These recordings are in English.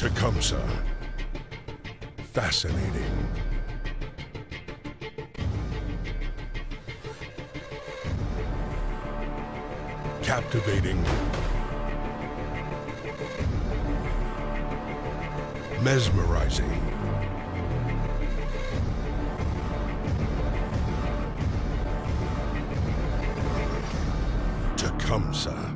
Tecumseh. Fascinating. Captivating. Mesmerizing. Tecumseh.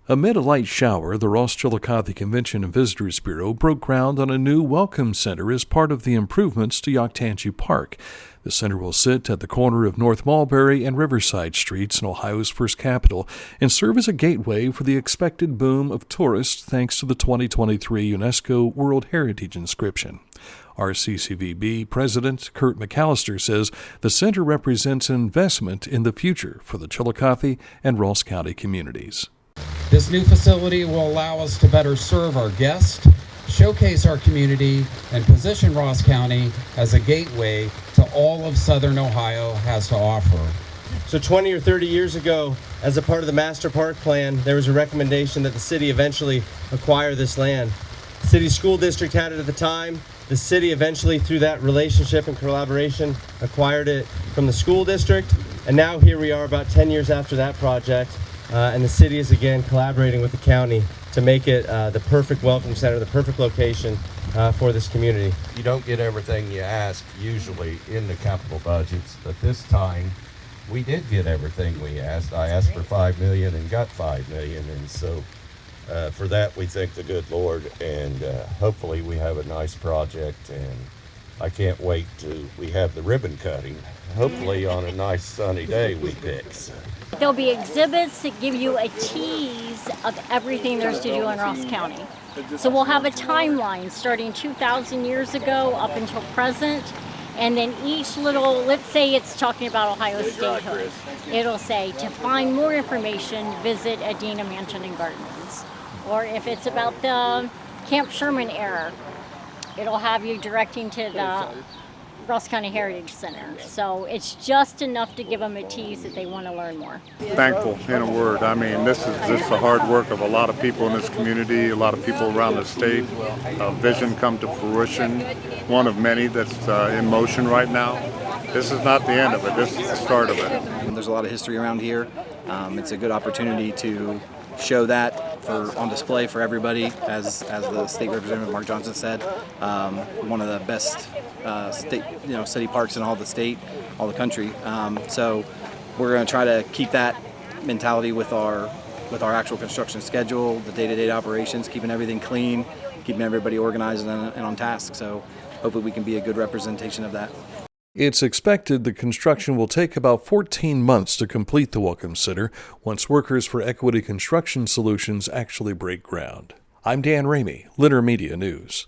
Amid a light shower, the Ross-Chillicothe Convention and Visitors Bureau broke ground on a new welcome center as part of the improvements to Yoctangee Park. The center will sit at the corner of North Mulberry and Riverside streets in Ohio's first capital and serve as a gateway for the expected boom of tourists thanks to the 2023 UNESCO World Heritage inscription. CVB President Kurt McAllister says the center represents an investment in the future for the Chillicothe and Ross County communities. This new facility will allow us to better serve our guests, showcase our community, and position Ross County as a gateway to all of Southern Ohio has to offer. So 20 or 30 years ago, as a part of the master park plan, there was a recommendation that the city eventually acquire this land. The city school district had it at the time. The city eventually, through that relationship and collaboration, acquired it from the school district. And now here we are about 10 years after that project. And the city is again collaborating with the county to make it the perfect welcome center, the perfect location for this community. You don't get everything you ask usually in the capital budgets, but this time we did get everything we asked. I asked for $5 million and got $5 million, and so for that we thank the good Lord, and hopefully we have a nice project, and I can't wait to we have the ribbon cutting, hopefully on a nice sunny day we pick. So. There'll be exhibits that give you a tease of everything there's to do in Ross County. So we'll have a timeline starting 2,000 years ago up until present, and then each little, let's say it's talking about Ohio statehood, it'll say to find more information, visit Adena Mansion and Gardens. Or if it's about the Camp Sherman era, it'll have you directing to the Ross County Heritage Center. So it's just enough to give them a tease that they want to learn more. Thankful, in a word. I mean, this is just the hard work of a lot of people in this community, a lot of people around the state. A vision come to fruition, one of many that's in motion right now. This is not the end of it, this is the start of it. There's a lot of history around here. It's a good opportunity to show that on display for everybody, as the state representative Mark Johnson said. One of the best city parks in all the state, all the country. So we're going to try to keep that mentality with our actual construction schedule, the day-to-day operations, keeping everything clean, keeping everybody organized and on task. So hopefully we can be a good representation of that. It's expected the construction will take about 14 months to complete the Welcome Center once workers for Equity Construction Solutions actually break ground. I'm Dan Ramey, Litter Media News.